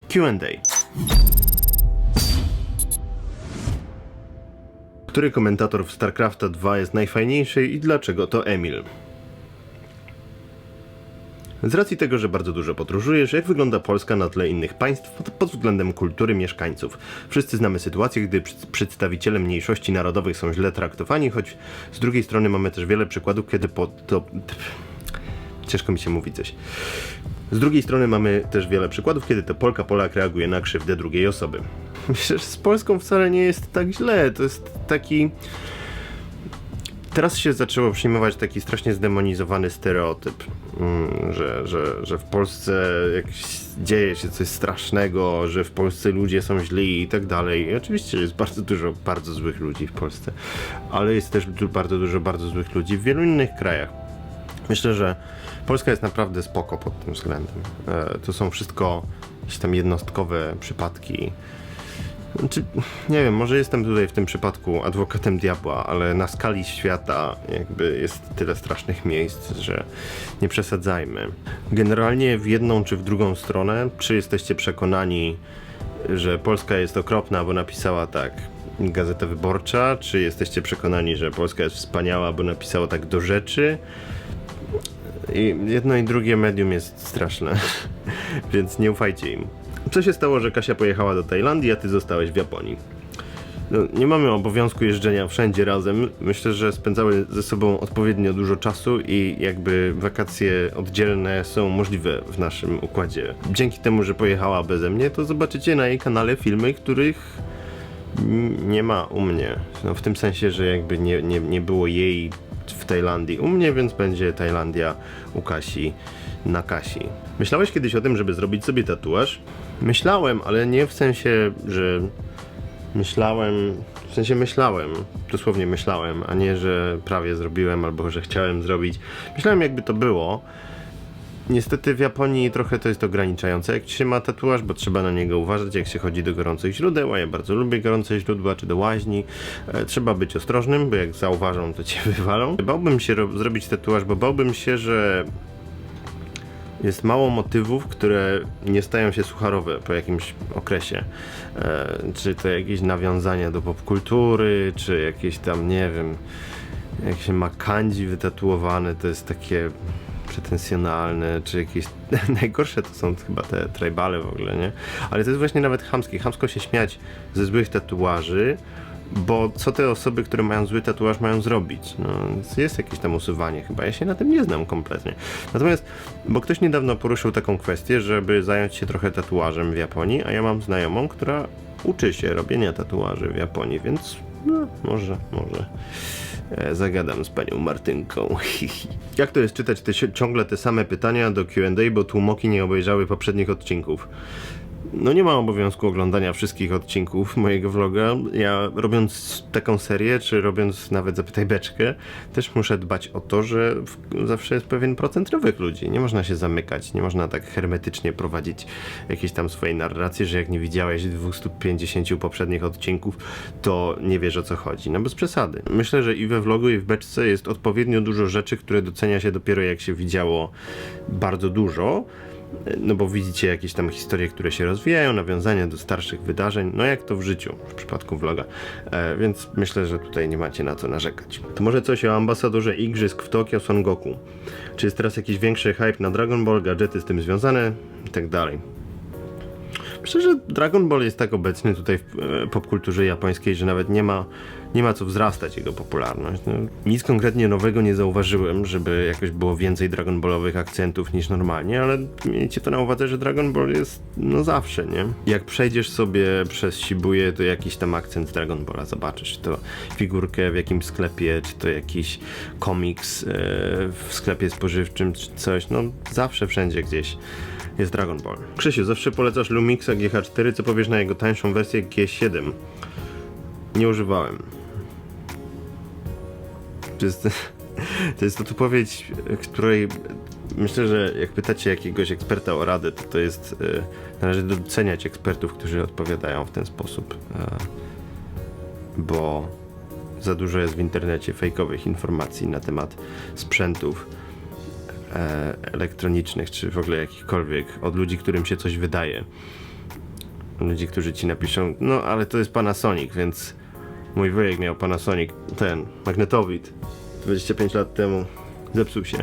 Q&A. Który komentator w StarCrafta 2 jest najfajniejszy i dlaczego to Emil? Z racji tego, że bardzo dużo podróżujesz, jak wygląda Polska na tle innych państw pod względem kultury mieszkańców? Wszyscy znamy sytuację, gdy przedstawiciele mniejszości narodowych są źle traktowani, choć z drugiej strony mamy też wiele przykładów, kiedy ciężko mi się mówi coś. Z drugiej strony mamy też wiele przykładów, kiedy to Polak reaguje na krzywdę drugiej osoby. Myślę, że z Polską wcale nie jest tak źle, to jest taki... Teraz się zaczęło przyjmować taki strasznie zdemonizowany stereotyp, że w Polsce dzieje się coś strasznego, że w Polsce ludzie są źli i tak dalej. I oczywiście jest bardzo dużo bardzo złych ludzi w Polsce, ale jest też bardzo dużo bardzo złych ludzi w wielu innych krajach. Myślę, że Polska jest naprawdę spoko pod tym względem. To są wszystko jakieś tam jednostkowe przypadki. Znaczy, nie wiem, może jestem tutaj w tym przypadku adwokatem diabła, ale na skali świata jakby jest tyle strasznych miejsc, że nie przesadzajmy. Generalnie w jedną czy w drugą stronę, czy jesteście przekonani, że Polska jest okropna, bo napisała tak Gazeta Wyborcza, czy jesteście przekonani, że Polska jest wspaniała, bo napisała tak Do Rzeczy? I jedno i drugie medium jest straszne, więc nie ufajcie im. Co się stało, że Kasia pojechała do Tajlandii, a ty zostałeś w Japonii? No, nie mamy obowiązku jeżdżenia wszędzie razem. Myślę, że spędzały ze sobą odpowiednio dużo czasu i jakby wakacje oddzielne są możliwe w naszym układzie. Dzięki temu, że pojechała beze mnie, to zobaczycie na jej kanale filmy, których nie ma u mnie. No, w tym sensie, że jakby nie było jej w Tajlandii u mnie, więc będzie Tajlandia u Kasi na Kasi. Myślałeś kiedyś o tym, żeby zrobić sobie tatuaż? Myślałem, ale nie w sensie, że myślałem, dosłownie myślałem, a nie, że prawie zrobiłem albo że chciałem zrobić. Myślałem, jakby to było. Niestety w Japonii trochę to jest ograniczające, jak się ma tatuaż, bo trzeba na niego uważać, jak się chodzi do gorących źródeł, a ja bardzo lubię gorące źródła, czy do łaźni. Trzeba być ostrożnym, bo jak zauważą, to cię wywalą. Bałbym się zrobić tatuaż, bo bałbym się, że jest mało motywów, które nie stają się sucharowe po jakimś okresie. Czy to jakieś nawiązania do popkultury, czy jakieś tam, nie wiem, jak się ma kanji wytatuowane, to jest takie pretensjonalne, czy jakieś... Najgorsze to są chyba te tribale w ogóle, nie? Ale to jest właśnie nawet chamskie. Chamsko się śmiać ze złych tatuaży, bo co te osoby, które mają zły tatuaż, mają zrobić? No, jest jakieś tam usuwanie chyba, ja się na tym nie znam kompletnie. Natomiast, bo ktoś niedawno poruszył taką kwestię, żeby zająć się trochę tatuażem w Japonii, a ja mam znajomą, która uczy się robienia tatuaży w Japonii, więc no, może zagadam z panią Martynką. Jak to jest czytać ciągle te same pytania do Q&A, bo tłumoki nie obejrzały poprzednich odcinków? No nie ma obowiązku oglądania wszystkich odcinków mojego vloga. Ja robiąc taką serię, czy robiąc nawet Zapytaj Beczkę, też muszę dbać o to, że zawsze jest pewien procent nowych ludzi. Nie można się zamykać, nie można tak hermetycznie prowadzić jakiejś tam swojej narracji, że jak nie widziałeś 250 poprzednich odcinków, to nie wiesz, o co chodzi. No bez przesady. Myślę, że i we vlogu, i w beczce jest odpowiednio dużo rzeczy, które docenia się dopiero jak się widziało bardzo dużo. No bo widzicie jakieś tam historie, które się rozwijają, nawiązania do starszych wydarzeń, no jak to w życiu, w przypadku vloga, więc myślę, że tutaj nie macie na co narzekać. To może coś o ambasadorze igrzysk w Tokio Son Goku. Czy jest teraz jakiś większy hype na Dragon Ball, gadżety z tym związane i tak dalej. Myślę, że Dragon Ball jest tak obecny tutaj w popkulturze japońskiej, że nawet nie ma co wzrastać jego popularność. No, nic konkretnie nowego nie zauważyłem, żeby jakoś było więcej Dragon Ballowych akcentów niż normalnie, ale miejcie to na uwadze, że Dragon Ball jest no zawsze, nie? Jak przejdziesz sobie przez Shibuję, to jakiś tam akcent Dragon Balla zobaczysz. Czy to figurkę w jakimś sklepie, czy to jakiś komiks w sklepie spożywczym, czy coś, no zawsze wszędzie gdzieś jest Dragon Ball. Krzysiu, zawsze polecasz Lumixa GH4, co powiesz na jego tańszą wersję G7? Nie używałem. To jest odpowiedź, której myślę, że jak pytacie jakiegoś eksperta o radę, to jest należy doceniać ekspertów, którzy odpowiadają w ten sposób, bo za dużo jest w internecie fejkowych informacji na temat sprzętów elektronicznych, czy w ogóle jakichkolwiek, od ludzi, którym się coś wydaje. ludzi, którzy ci napiszą, no ale to jest Panasonic, więc mój wujek miał Panasonic, ten magnetowid 25 lat temu, zepsuł się,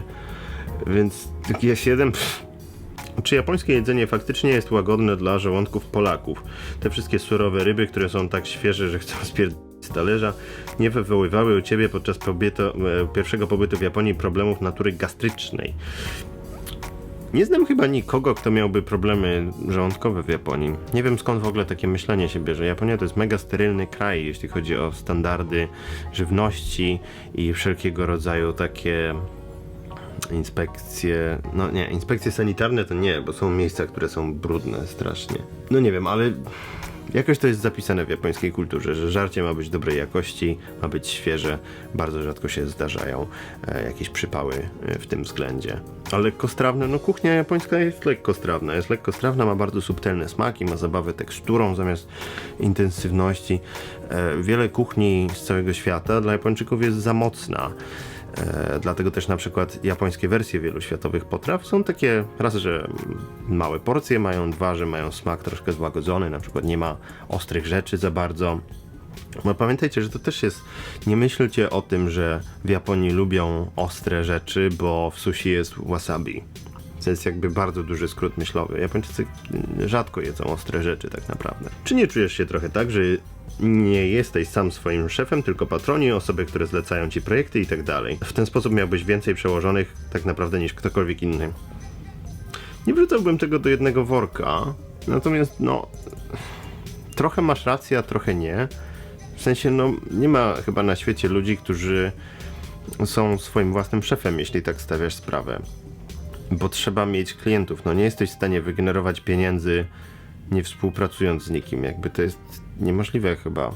więc G7. Czy japońskie jedzenie faktycznie jest łagodne dla żołądków Polaków? Te wszystkie surowe ryby, które są tak świeże, że chcą spierdolić z talerza, nie wywoływały u ciebie podczas pierwszego pobytu w Japonii problemów natury gastrycznej? Nie znam chyba nikogo, kto miałby problemy żołądkowe w Japonii. Nie wiem, skąd w ogóle takie myślenie się bierze. Japonia to jest mega sterylny kraj, jeśli chodzi o standardy żywności i wszelkiego rodzaju takie inspekcje, no nie, inspekcje sanitarne to nie, bo są miejsca, które są brudne strasznie. No nie wiem, ale jakoś to jest zapisane w japońskiej kulturze, że żarcie ma być dobrej jakości, ma być świeże, bardzo rzadko się zdarzają jakieś przypały w tym względzie. A lekkostrawne, no kuchnia japońska jest lekkostrawna, ma bardzo subtelne smaki, ma zabawę teksturą zamiast intensywności. Wiele kuchni z całego świata dla Japończyków jest za mocna. Dlatego też na przykład japońskie wersje wielu światowych potraw są takie, raz, że małe porcje mają, dwa, że mają smak troszkę złagodzony, na przykład nie ma ostrych rzeczy za bardzo. No pamiętajcie, że to też jest, nie myślcie o tym, że w Japonii lubią ostre rzeczy, bo w sushi jest wasabi. To jest jakby bardzo duży skrót myślowy. Japończycy rzadko jedzą ostre rzeczy tak naprawdę. Czy nie czujesz się trochę tak, że nie jesteś sam swoim szefem, tylko patroni, osoby, które zlecają ci projekty i tak dalej? W ten sposób miałbyś więcej przełożonych tak naprawdę niż ktokolwiek inny. Nie wrzucałbym tego do jednego worka, natomiast no trochę masz rację, a trochę nie. W sensie no nie ma chyba na świecie ludzi, którzy są swoim własnym szefem, jeśli tak stawiasz sprawę. Bo trzeba mieć klientów, no nie jesteś w stanie wygenerować pieniędzy nie współpracując z nikim, jakby to jest niemożliwe chyba.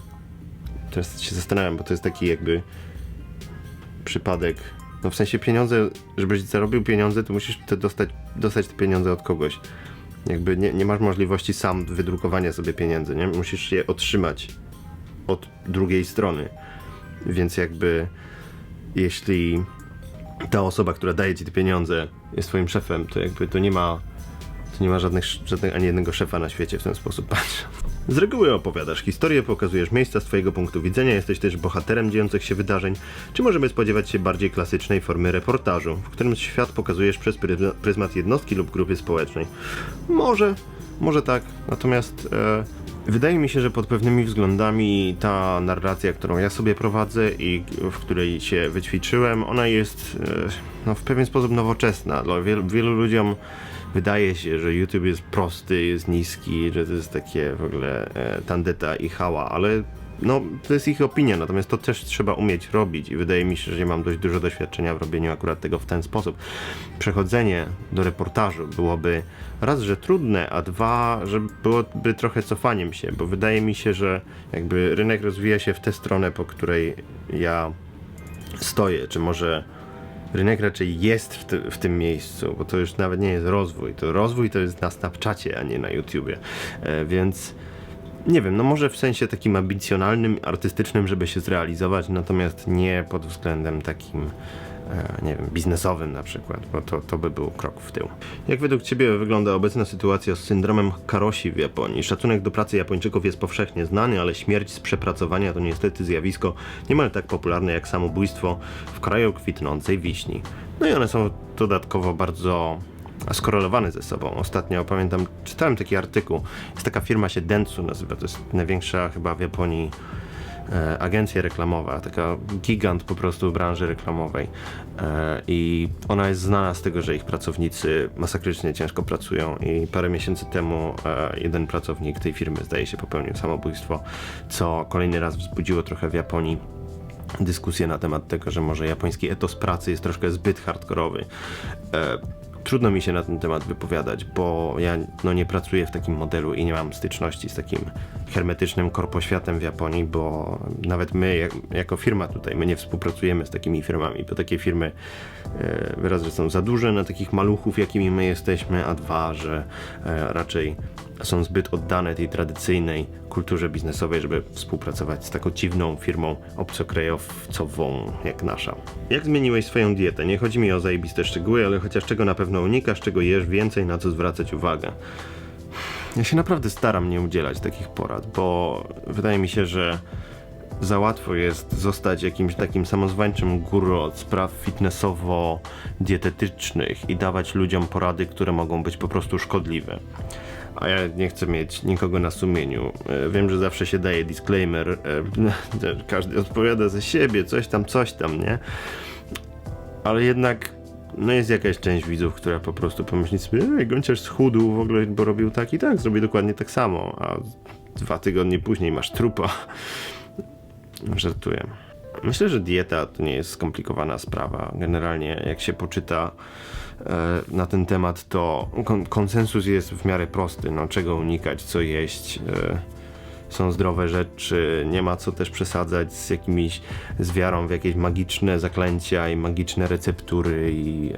Teraz się zastanawiam, bo to jest taki jakby przypadek, no w sensie pieniądze, żebyś zarobił pieniądze, to musisz dostać te pieniądze od kogoś. Jakby nie masz możliwości sam wydrukowania sobie pieniędzy, nie? Musisz je otrzymać od drugiej strony. Więc jakby jeśli ta osoba, która daje ci te pieniądze, jest twoim szefem, to jakby to nie ma żadnych ani jednego szefa na świecie w ten sposób patrz. Z reguły opowiadasz historię, pokazujesz miejsca z twojego punktu widzenia, jesteś też bohaterem dziejących się wydarzeń, czy możemy spodziewać się bardziej klasycznej formy reportażu, w którym świat pokazujesz przez pryzmat jednostki lub grupy społecznej? Może tak, natomiast wydaje mi się, że pod pewnymi względami ta narracja, którą ja sobie prowadzę i w której się wyćwiczyłem, ona jest no, w pewien sposób nowoczesna. Dla wielu ludziom wydaje się, że YouTube jest prosty, jest niski, że to jest takie w ogóle tandeta i hała, ale no, to jest ich opinia, natomiast to też trzeba umieć robić i wydaje mi się, że mam dość dużo doświadczenia w robieniu akurat tego w ten sposób. Przechodzenie do reportażu byłoby raz, że trudne, a dwa, że byłoby trochę cofaniem się, bo wydaje mi się, że jakby rynek rozwija się w tę stronę, po której ja stoję, czy może rynek raczej jest w tym miejscu, bo to już nawet nie jest rozwój. Rozwój to jest na Snapchacie, a nie na YouTubie, więc nie wiem, no może w sensie takim ambicjonalnym, artystycznym, żeby się zrealizować, natomiast nie pod względem takim, nie wiem, biznesowym na przykład, bo to by był krok w tył. Jak według ciebie wygląda obecna sytuacja z syndromem karoshi w Japonii? Szacunek do pracy Japończyków jest powszechnie znany, ale śmierć z przepracowania to niestety zjawisko niemal tak popularne jak samobójstwo w kraju kwitnącej wiśni. No i one są dodatkowo bardzo skorelowane ze sobą. Ostatnio pamiętam, czytałem taki artykuł, jest taka firma się Dentsu nazywa, to jest największa chyba w Japonii agencja reklamowa, taka gigant po prostu w branży reklamowej i ona jest znana z tego, że ich pracownicy masakrycznie ciężko pracują i parę miesięcy temu jeden pracownik tej firmy, zdaje się, popełnił samobójstwo, co kolejny raz wzbudziło trochę w Japonii dyskusję na temat tego, że może japoński etos pracy jest troszkę zbyt hardkorowy. Trudno mi się na ten temat wypowiadać, bo ja nie pracuję w takim modelu i nie mam styczności z takim hermetycznym korpoświatem w Japonii, bo nawet my jako firma tutaj, my nie współpracujemy z takimi firmami, bo takie firmy raz, że są za duże na takich maluchów, jakimi my jesteśmy, a dwa, że raczej są zbyt oddane tej tradycyjnej kulturze biznesowej, żeby współpracować z taką dziwną firmą obcokrajowcową jak nasza. Jak zmieniłeś swoją dietę? Nie chodzi mi o zajebiste szczegóły, ale chociaż czego na pewno unikasz, czego jesz więcej, na co zwracać uwagę. Ja się naprawdę staram nie udzielać takich porad, bo wydaje mi się, że za łatwo jest zostać jakimś takim samozwańczym guru od spraw fitnessowo-dietetycznych i dawać ludziom porady, które mogą być po prostu szkodliwe. A ja nie chcę mieć nikogo na sumieniu. Wiem, że zawsze się daje disclaimer, każdy odpowiada za siebie, coś tam, nie? Ale jednak no jest jakaś część widzów, która po prostu pomyśli sobie, Gonciarz schudł w ogóle, bo robił tak i tak, zrobi dokładnie tak samo, a 2 tygodnie później masz trupa. Żartuję. Myślę, że dieta to nie jest skomplikowana sprawa. Generalnie jak się poczyta na ten temat, to konsensus jest w miarę prosty. No, czego unikać, co jeść. Są zdrowe rzeczy, nie ma co też przesadzać z wiarą w jakieś magiczne zaklęcia i magiczne receptury i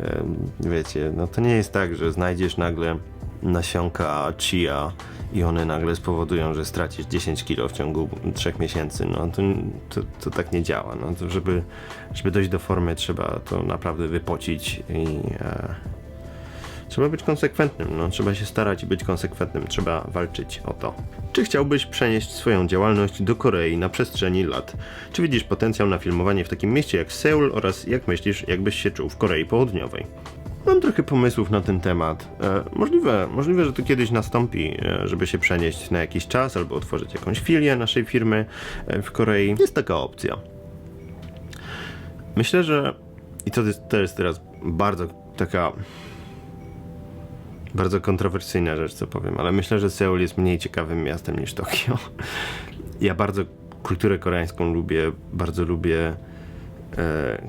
wiecie, no to nie jest tak, że znajdziesz nagle nasionka chia i one nagle spowodują, że stracisz 10 kg w ciągu 3 miesięcy. No to tak nie działa. No to żeby dojść do formy, trzeba to naprawdę wypocić i trzeba być konsekwentnym. No, trzeba się starać i być konsekwentnym. Trzeba walczyć o to. Czy chciałbyś przenieść swoją działalność do Korei na przestrzeni lat? Czy widzisz potencjał na filmowanie w takim mieście jak Seul oraz jak myślisz, jakbyś się czuł w Korei Południowej? Mam trochę pomysłów na ten temat. Możliwe, że to kiedyś nastąpi, żeby się przenieść na jakiś czas albo otworzyć jakąś filię naszej firmy w Korei. Jest taka opcja. Myślę, że i to jest teraz bardzo kontrowersyjna rzecz, co powiem, ale myślę, że Seul jest mniej ciekawym miastem niż Tokio. Ja bardzo kulturę koreańską lubię, bardzo lubię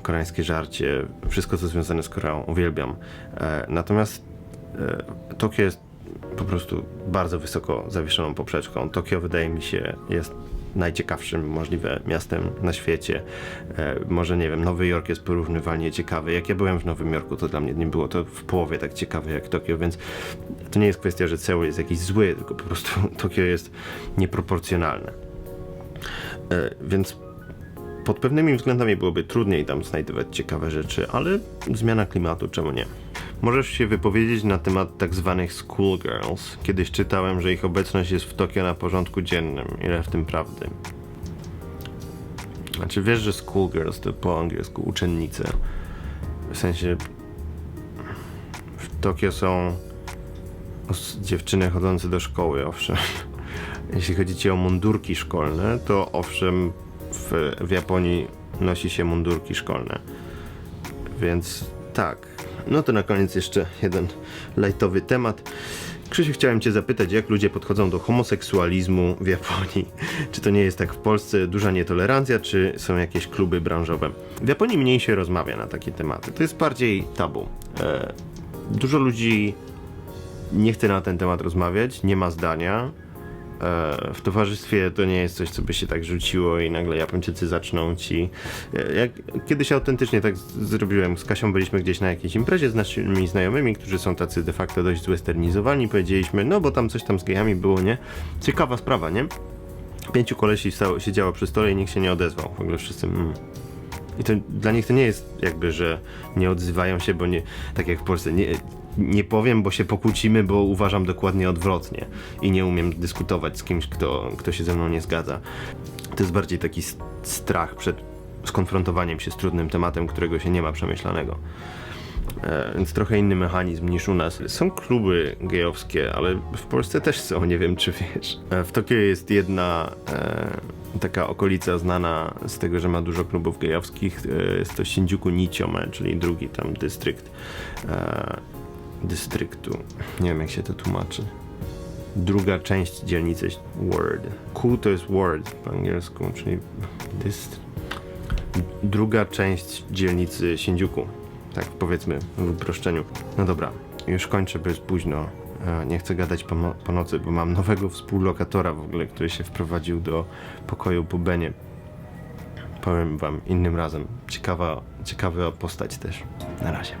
koreańskie żarcie, wszystko co związane z Koreą, uwielbiam. Natomiast Tokio jest po prostu bardzo wysoko zawieszoną poprzeczką. Tokio wydaje mi się jest najciekawszym możliwe miastem na świecie. Może nie wiem, Nowy Jork jest porównywalnie ciekawy. Jak ja byłem w Nowym Jorku, to dla mnie nie było to w połowie tak ciekawe jak Tokio, więc to nie jest kwestia, że Seul jest jakiś zły, tylko po prostu Tokio jest nieproporcjonalne. Więc pod pewnymi względami byłoby trudniej tam znajdować ciekawe rzeczy, ale zmiana klimatu, czemu nie? Możesz się wypowiedzieć na temat tak zwanych schoolgirls. Kiedyś czytałem, że ich obecność jest w Tokio na porządku dziennym. Ile w tym prawdy? Znaczy wiesz, że schoolgirls to po angielsku uczennice. W sensie w Tokio są dziewczyny chodzące do szkoły, owszem. Jeśli chodzi ci o mundurki szkolne, to owszem w Japonii nosi się mundurki szkolne. Więc tak. No to na koniec jeszcze jeden lightowy temat. Krzysiu, chciałem cię zapytać, jak ludzie podchodzą do homoseksualizmu w Japonii? Czy to nie jest tak w Polsce duża nietolerancja, czy są jakieś kluby branżowe? W Japonii mniej się rozmawia na takie tematy. To jest bardziej tabu. Dużo ludzi nie chce na ten temat rozmawiać, nie ma zdania. W towarzystwie to nie jest coś, co by się tak rzuciło i nagle Japończycy zaczną ci... Kiedyś autentycznie tak zrobiłem, z Kasią byliśmy gdzieś na jakiejś imprezie z naszymi znajomymi, którzy są tacy de facto dość zwesternizowani, powiedzieliśmy, no bo tam coś tam z gejami było, nie? Ciekawa sprawa, nie? 5 kolesi siedziało przy stole i nikt się nie odezwał, w ogóle wszyscy... I to dla nich to nie jest jakby, że nie odzywają się, bo nie, tak jak w Polsce, nie powiem, bo się pokłócimy, bo uważam dokładnie odwrotnie i nie umiem dyskutować z kimś, kto się ze mną nie zgadza. To jest bardziej taki strach przed skonfrontowaniem się z trudnym tematem, którego się nie ma przemyślanego. Więc trochę inny mechanizm niż u nas. Są kluby gejowskie, ale w Polsce też są, nie wiem czy wiesz. W Tokio jest jedna taka okolica znana z tego, że ma dużo klubów gejowskich. Jest to Shinjuku Nichome, czyli drugi tam dystryktu. Nie wiem jak się to tłumaczy. Druga część dzielnicy Ward. Ku to jest ward po angielsku, czyli druga część dzielnicy Shinjuku. Tak powiedzmy w uproszczeniu. No dobra, już kończę, bo jest późno. Nie chcę gadać po nocy, bo mam nowego współlokatora w ogóle, który się wprowadził do pokoju po Benie. Powiem wam innym razem. Ciekawa postać też. Na razie.